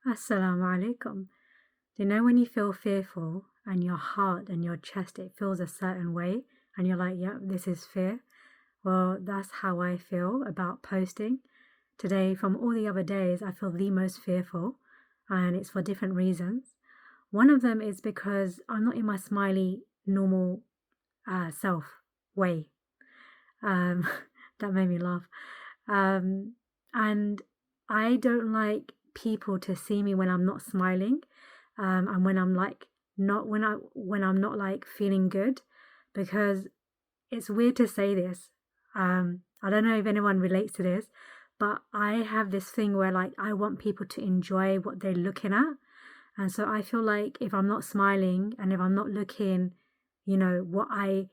Assalamu alaikum. Do you know when you feel fearful and your heart and your chest, it feels a certain way and you're like, yeah, this is fear? Well, that's how I feel about posting. Today, from all the other days, I feel the most fearful, and it's for different reasons. One of them is because I'm not in my smiley, normal self way. Um, that made me laugh. Um, and I don't like people to see me when I'm not smiling, and when I'm like not when I'm not like feeling good, because it's weird to say this. I don't know if anyone relates to this, but I have this thing where like I want people to enjoy what they're looking at. And so I feel like if I'm not smiling and if I'm not looking, what I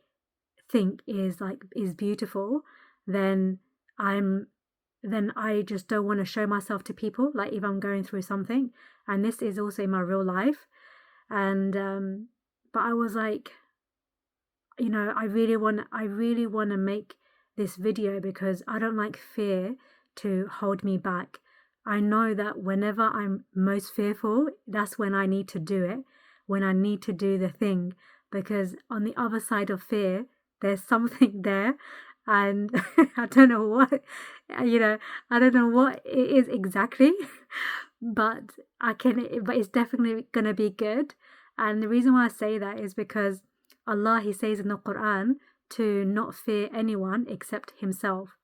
think is beautiful, then I'm then I just don't want to show myself to people, like if I'm going through something. And this is also in my real life. And but I was like, I really want to make this video because I don't like fear to hold me back. I know that whenever I'm most fearful, that's when I need to do it, when I need to do the thing, because on the other side of fear, there's something there. And I don't know what, you know, I don't know what it is exactly, but but it's definitely going to be good. And the reason why I say that is because Allah, He says in the Quran to not fear anyone except Himself.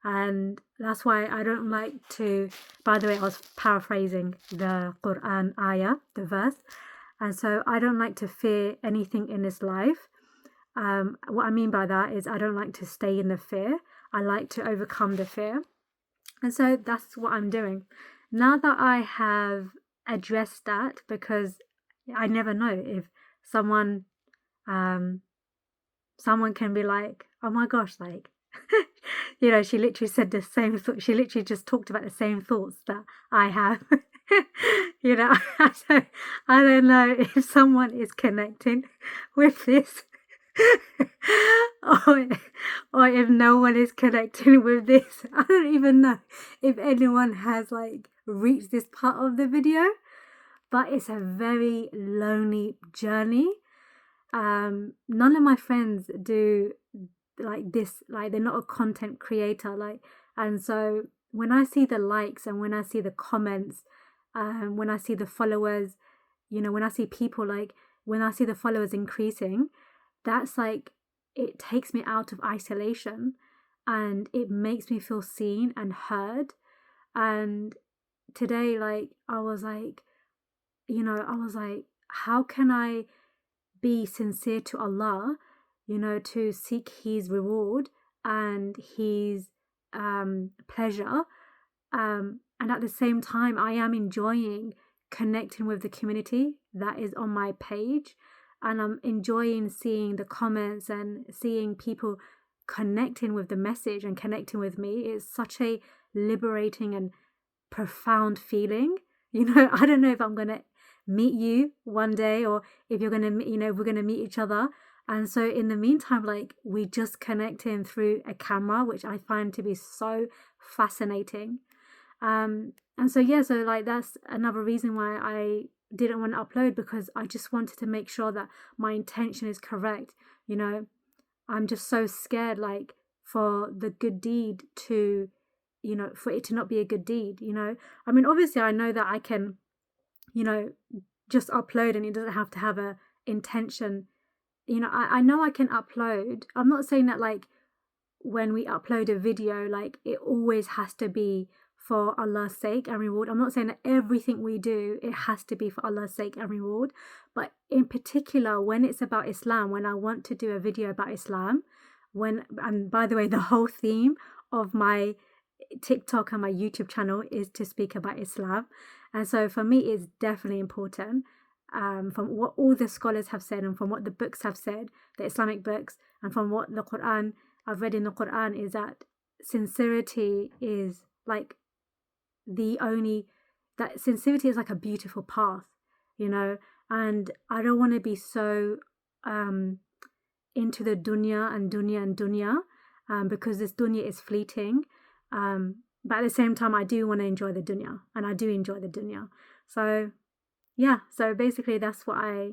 And that's why I don't like to, by the way, I was paraphrasing the Quran ayah, the verse. And so I don't like to fear anything in this life. What I mean by that is I don't like to stay in the fear. I like to overcome the fear. And so that's what I'm doing. Now that I have addressed that, because I never know if someone um someone can be like, oh my gosh, like she literally said the same thought. She literally just talked about the same thoughts that I have. So I don't know if someone is connecting with this, or, or if no one is connecting with this. I don't even know if anyone has like reached this part of the video, but it's a very lonely journey. None of my friends do like this, like they're not a content creator, like, and so when I see the likes and when I see the comments, when I see the followers, when I see people, like when I see the followers increasing, that's like, it takes me out of isolation and it makes me feel seen and heard. And today, like I was like, how can I be sincere to Allah, to seek His reward and His pleasure. And at the same time, I am enjoying connecting with the community that is on my page. And I'm enjoying seeing the comments and seeing people connecting with the message and connecting with me. It's such a liberating and profound feeling. I don't know if I'm going to meet you one day or if you're going to, we're going to meet each other. And so in the meantime, like we just connecting through a camera, which I find to be so fascinating. And so, yeah, so like that's another reason why I didn't want to upload, because I just wanted to make sure that my intention is correct. I'm just so scared, like, for the good deed to, for it to not be a good deed. I mean, obviously I know that I can, just upload and it doesn't have to have a intention. I know I can upload. I'm not saying that like when we upload a video, like it always has to be for Allah's sake and reward. I'm not saying that everything we do, it has to be for Allah's sake and reward. But in particular, when it's about Islam, when I want to do a video about Islam, and by the way, the whole theme of my TikTok and my YouTube channel is to speak about Islam. And so for me, it's definitely important, from what all the scholars have said and from what the books have said, the Islamic books, and from what the Quran, I've read in the Quran, is that sincerity is like sincerity is like a beautiful path, and I don't want to be so into the dunya and dunya and dunya, because this dunya is fleeting. But at the same time, I do want to enjoy the dunya, and I do enjoy the dunya. So yeah, so basically that's what I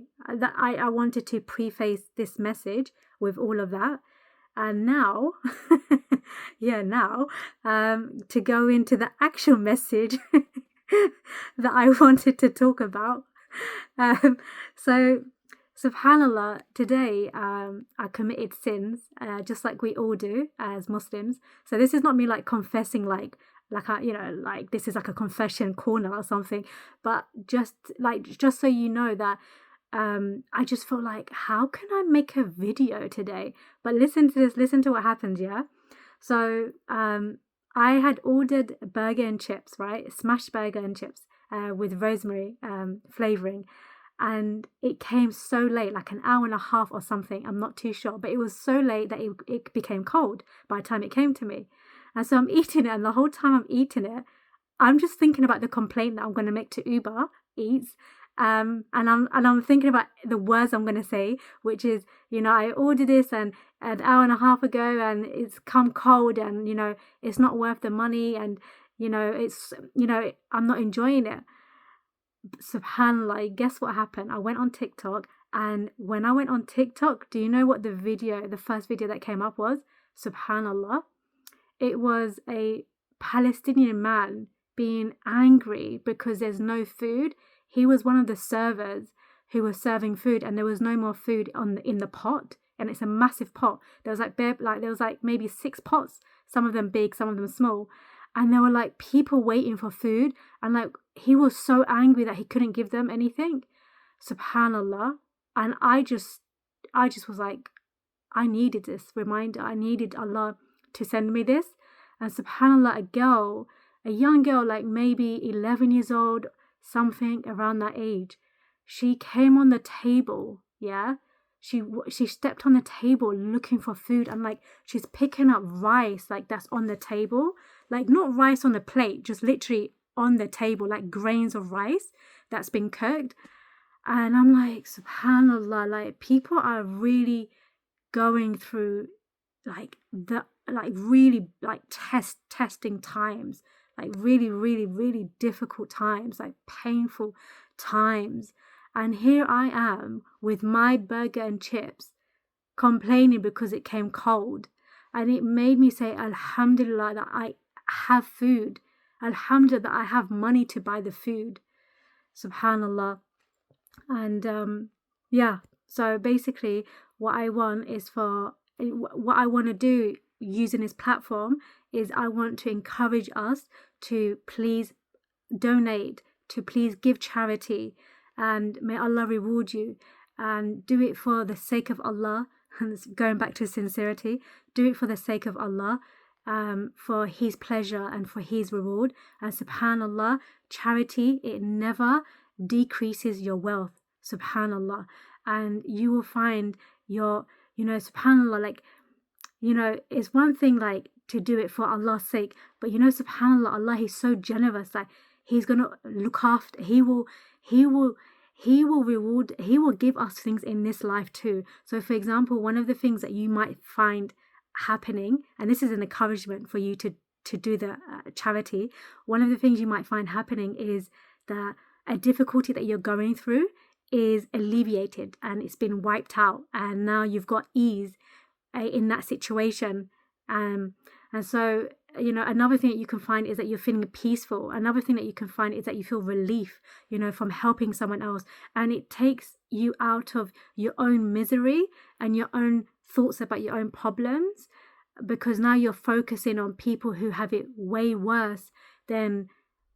wanted to preface this message with all of that. And now, now, to go into the actual message that I wanted to talk about. So, subhanallah, today I committed sins, just like we all do as Muslims. So this is not me like confessing, like like this is like a confession corner or something. But just so you know that I just felt like, how can I make a video today? But listen to this, listen to what happened, yeah? So I had ordered burger and chips, right? Smashed burger and chips with rosemary flavoring. And it came so late, like an hour and a half or something. I'm not too sure, but it was so late that it became cold by the time it came to me. And so I'm eating it, and the whole time I'm eating it, I'm just thinking about the complaint that I'm going to make to Uber Eats. And I'm thinking about the words I'm going to say, which is, I ordered this and an hour and a half ago, and it's come cold, and it's not worth the money, and it's I'm not enjoying it. Subhanallah, guess what happened? I went on TikTok, and when I went on TikTok, do you know what the first video that came up was? Subhanallah, it was a Palestinian man being angry because there's no food. He was one of the servers who was serving food, and there was no more food in the pot, and it's a massive pot. There was like maybe 6 pots, some of them big, some of them small, and there were like people waiting for food, and like he was so angry that he couldn't give them anything. Subhanallah. And I just was like, I needed this reminder. I needed Allah to send me this. And subhanallah, a young girl, like maybe 11 years old, something around that age, she came on the table, yeah? She stepped on the table looking for food, and like she's picking up rice like that's on the table, like not rice on the plate, just literally on the table, like grains of rice that's been cooked. And I'm like, subhanallah, like people are really going through really testing times, like really, really, really difficult times, like painful times. And here I am with my burger and chips complaining because it came cold. And it made me say, Alhamdulillah, that I have food. Alhamdulillah, that I have money to buy the food. Subhanallah. And so basically what I want to do using this platform is I want to encourage us to please donate, to please give charity, and may Allah reward you, and do it for the sake of Allah. And going back to sincerity, do it for the sake of Allah, for His pleasure and for His reward. And subhanallah, charity, it never decreases your wealth. Subhanallah. And you will find subhanallah, like, it's one thing like to do it for Allah's sake, but subhanallah, Allah, He's so generous, like He's gonna look after, He will reward, He will give us things in this life too. So for example, one of the things that you might find happening, and this is an encouragement for you to do the charity, one of the things you might find happening is that a difficulty that you're going through is alleviated and it's been wiped out, and now you've got ease in that situation. And so another thing that you can find is that you're feeling peaceful. Another thing that you can find is that you feel relief, from helping someone else, and it takes you out of your own misery and your own thoughts about your own problems, because now you're focusing on people who have it way worse than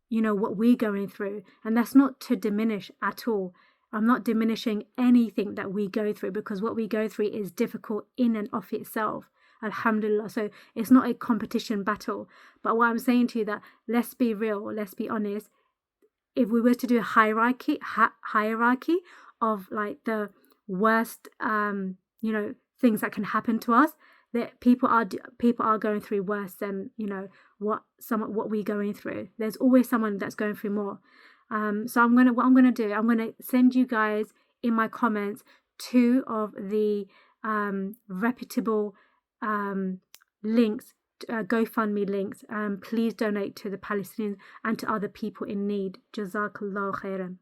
what we're going through. And that's not to diminish at all. I'm not diminishing anything that we go through, because what we go through is difficult in and of itself. Alhamdulillah. So it's not a competition battle. But what I'm saying to you, that let's be real, let's be honest. If we were to do a hierarchy of like the worst things that can happen to us, that people are going through worse than what we're going through. There's always someone that's going through more. So what I'm gonna do, I'm gonna send you guys in my comments 2 of the reputable links GoFundMe links. Please donate to the Palestinians and to other people in need. Jazakallah khairan.